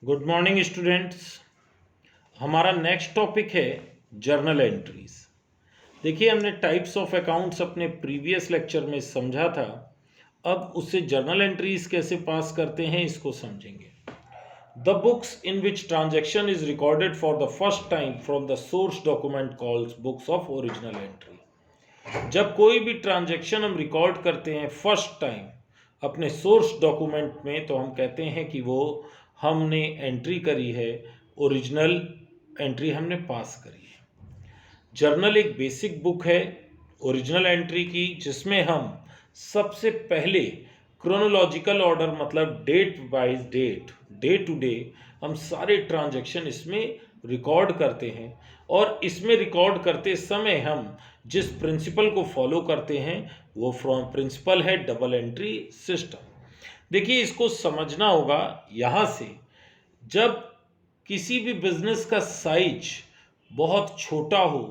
Good morning students. हमारा next topic है journal entries. देखिए, हमने टाइप्स ऑफ अकाउंट्स अपने प्रीवियस लेक्चर में समझा था। अब उससे जर्नल एंट्रीज कैसे पास करते हैं इसको समझेंगे। The books in which transaction is recorded for the first time from the source document calls books of original entry. जब कोई भी ट्रांजेक्शन हम रिकॉर्ड करते हैं फर्स्ट टाइम अपने सोर्स डॉक्यूमेंट में, तो हम कहते हैं कि वो हमने एंट्री करी है, ओरिजिनल एंट्री हमने पास करी है। जर्नल एक बेसिक बुक है ओरिजिनल एंट्री की, जिसमें हम सबसे पहले क्रोनोलॉजिकल ऑर्डर मतलब date wise date, day to day हम सारे ट्रांजैक्शन इसमें रिकॉर्ड करते हैं। और इसमें रिकॉर्ड करते समय हम जिस प्रिंसिपल को फॉलो करते हैं वो प्रिंसिपल है डबल एंट्री सिस्टम। देखिए, इसको समझना होगा। यहाँ से जब किसी भी बिजनेस का साइज बहुत छोटा हो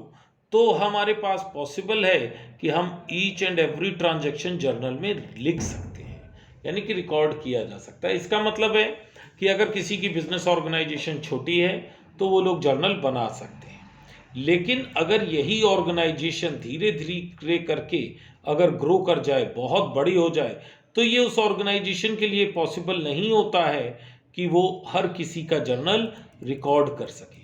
तो हमारे पास पॉसिबल है कि हम each and every transaction journal में लिख सकते हैं, यानी कि रिकॉर्ड किया जा सकता है। इसका मतलब है कि अगर किसी की बिजनेस ऑर्गेनाइजेशन छोटी है तो वो लोग जर्नल बना सकते हैं, लेकिन अगर यही ऑर्गेनाइजेशन धीरे धीरे करके अगर ग्रो कर जाए, बहुत बड़ी हो जाए, तो ये उस ऑर्गेनाइजेशन के लिए पॉसिबल नहीं होता है कि वो हर किसी का जर्नल रिकॉर्ड कर सके।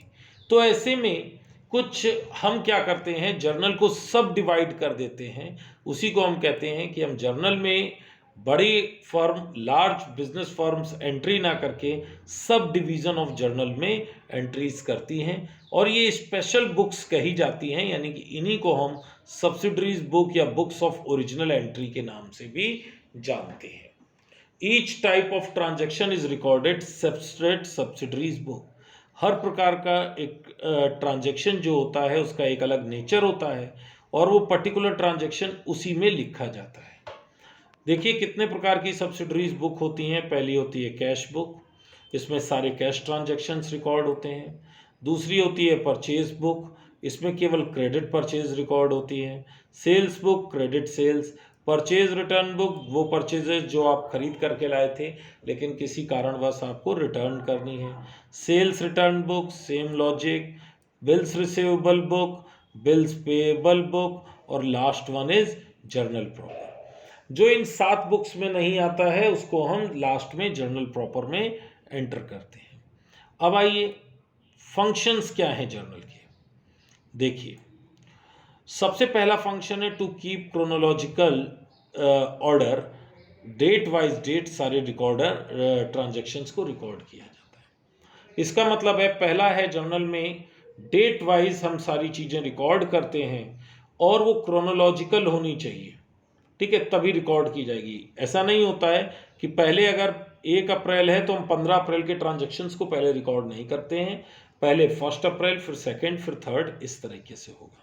तो ऐसे में कुछ हम क्या करते हैं, जर्नल को सब डिवाइड कर देते हैं। उसी को हम कहते हैं कि हम जर्नल में बड़ी firm, large business firms entry ना करके सब डिवीज़न ऑफ जर्नल में एंट्रीज करती हैं, और ये स्पेशल बुक्स कही जाती हैं, यानी कि इन्हीं को हम सब्सिडरीज बुक या बुक्स ऑफ ओरिजिनल एंट्री के नाम से भी जानते हैं। Each type of transaction is recorded separate subsidiaries book. हर प्रकार का एक ट्रांजेक्शन जो होता है उसका एक अलग नेचर होता है, और वो पर्टिकुलर ट्रांजेक्शन उसी में लिखा जाता है। देखिए, कितने प्रकार की सब्सिडरीज बुक होती हैं। पहली होती है कैश बुक, इसमें सारे कैश ट्रांजेक्शन्स रिकॉर्ड होते हैं। दूसरी होती है परचेज बुक, इसमें केवल क्रेडिट परचेज रिकॉर्ड होती है। Sales book, credit sales. Purchase return book, वो परचेजेज जो आप खरीद करके लाए थे लेकिन किसी कारणवश आपको रिटर्न करनी है। Sales return book, same logic. Bills receivable book, bills payable book, और last one is journal proper. जो इन 7 बुक्स में नहीं आता है उसको हम लास्ट में जर्नल प्रॉपर में एंटर करते हैं। अब आइए, फंक्शंस क्या हैं जर्नल के। देखिए, सबसे पहला फंक्शन है to keep chronological order, date wise date सारे रिकॉर्डर ट्रांजैक्शंस को रिकॉर्ड किया जाता है। इसका मतलब है, पहला है जर्नल में डेट वाइज हम सारी चीज़ें रिकॉर्ड करते हैं और वो क्रोनोलॉजिकल होनी चाहिए, ठीक है, तभी रिकॉर्ड की जाएगी। ऐसा नहीं होता है कि पहले अगर 1 अप्रैल है तो हम 15 अप्रैल के ट्रांजैक्शंस को पहले रिकॉर्ड नहीं करते हैं, पहले 1 अप्रैल, फिर 2nd, फिर 3rd, इस तरीके से होगा।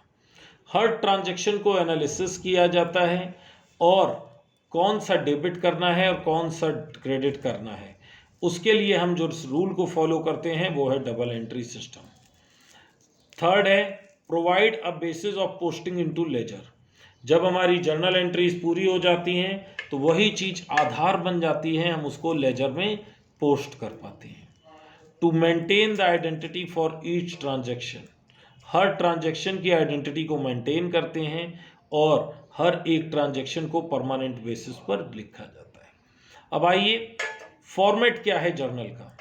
हर ट्रांजैक्शन को एनालिसिस किया जाता है और कौन सा डेबिट करना है और कौन सा क्रेडिट करना है, उसके लिए हम जो रूल को फॉलो करते हैं वो है डबल एंट्री सिस्टम। 3rd है provide a basis of posting into ledger. जब हमारी जर्नल एंट्रीज पूरी हो जाती हैं तो वही चीज़ आधार बन जाती है, हम उसको लेजर में पोस्ट कर पाते हैं। To maintain the identity for each transaction, हर ट्रांजैक्शन की आइडेंटिटी को मेंटेन करते हैं और हर एक ट्रांजैक्शन को परमानेंट बेसिस पर लिखा जाता है। अब आइए, फॉर्मेट क्या है जर्नल का।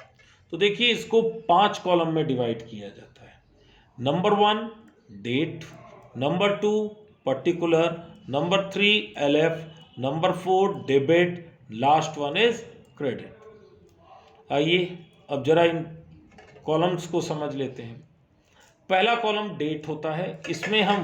तो देखिए, इसको 5 कॉलम में डिवाइड किया जाता है। Number 1 date, number 2 particular, number 3 LF, number 4 debit, last one is credit. आइए अब जरा इन कॉलम्स को समझ लेते हैं। पहला कॉलम डेट होता है, इसमें हम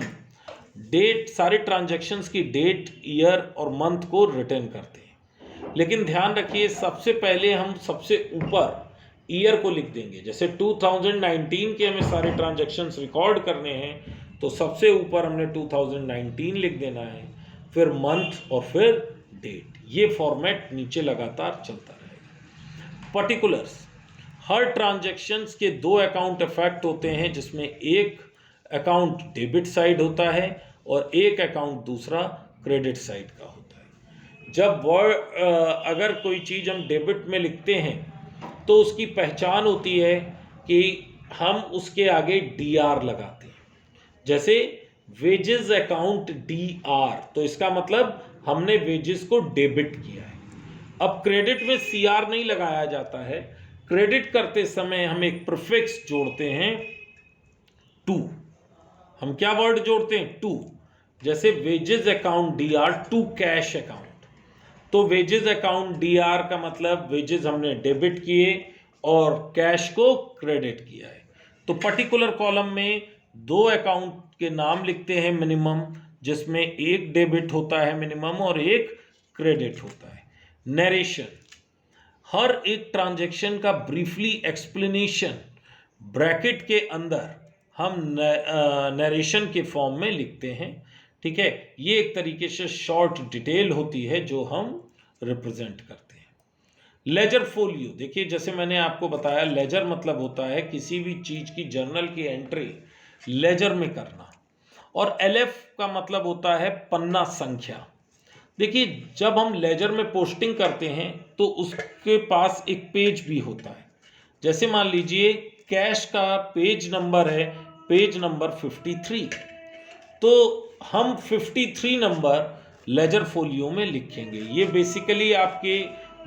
डेट, सारे ट्रांजैक्शंस की डेट, ईयर और मंथ को रिटर्न करते हैं। लेकिन ध्यान रखिए, सबसे पहले हम सबसे ऊपर ईयर को लिख देंगे। जैसे 2019 के हमें सारे ट्रांजैक्शंस रिकॉर्ड करने हैं तो सबसे ऊपर हमने 2019 लिख देना है, फिर मंथ और फिर डेट। ये फॉर्मेट नीचे लगातार चलता रहेगा। पर्टिकुलर्स, हर ट्रांजैक्शंस के 2 अकाउंट इफेक्ट होते हैं, जिसमें एक अकाउंट डेबिट साइड होता है और एक अकाउंट दूसरा क्रेडिट साइड का होता है। जब अगर कोई चीज़ हम डेबिट में लिखते हैं तो उसकी पहचान होती है कि हम उसके आगे DR लगाते हैं। जैसे वेजेस अकाउंट DR, तो इसका मतलब हमने वेजेस को डेबिट किया है। अब क्रेडिट में CR नहीं लगाया जाता है, क्रेडिट करते समय हम एक प्रीफिक्स जोड़ते हैं टू। हम क्या वर्ड जोड़ते हैं? टू। जैसे wages account DR to cash account, तो वेजेस अकाउंट DR का मतलब वेजेस हमने डेबिट किए और कैश को क्रेडिट किया है। तो पर्टिकुलर कॉलम में दो अकाउंट के नाम लिखते हैं मिनिमम, जिसमें एक डेबिट होता है मिनिमम और एक क्रेडिट होता है। नरेशन, हर एक ट्रांजैक्शन का ब्रीफली एक्सप्लेनेशन ब्रैकेट के अंदर हम नरेशन के फॉर्म में लिखते हैं। ठीक है, ये एक तरीके से शॉर्ट डिटेल होती है जो हम रिप्रेजेंट करते हैं। लेजर फोलियो, देखिए जैसे मैंने आपको बताया, लेजर मतलब होता है किसी भी चीज की जर्नल की एंट्री लेजर में करना, और LF का मतलब होता है पन्ना संख्या। देखिए जब हम लेजर में पोस्टिंग करते हैं तो उसके पास एक पेज भी होता है। जैसे मान लीजिए कैश का पेज नंबर है पेज नंबर 53, तो हम 53 नंबर लेजर फोलियो में लिखेंगे। ये बेसिकली आपके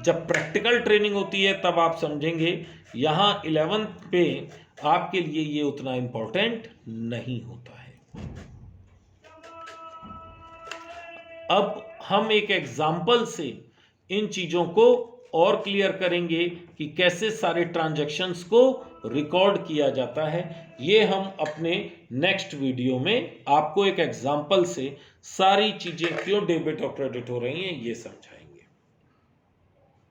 जब प्रैक्टिकल ट्रेनिंग होती है तब आप समझेंगे, यहाँ 11th पे आपके लिए ये उतना इम्पोर्टेंट नहीं होता है। अब हम एक एग्जाम्पल से इन चीज़ों को और क्लियर करेंगे कि कैसे सारे ट्रांजैक्शंस को रिकॉर्ड किया जाता है। ये हम अपने नेक्स्ट वीडियो में आपको एक एग्जाम्पल से सारी चीज़ें क्यों डेबिट और क्रेडिट हो रही हैं ये समझाएंगे।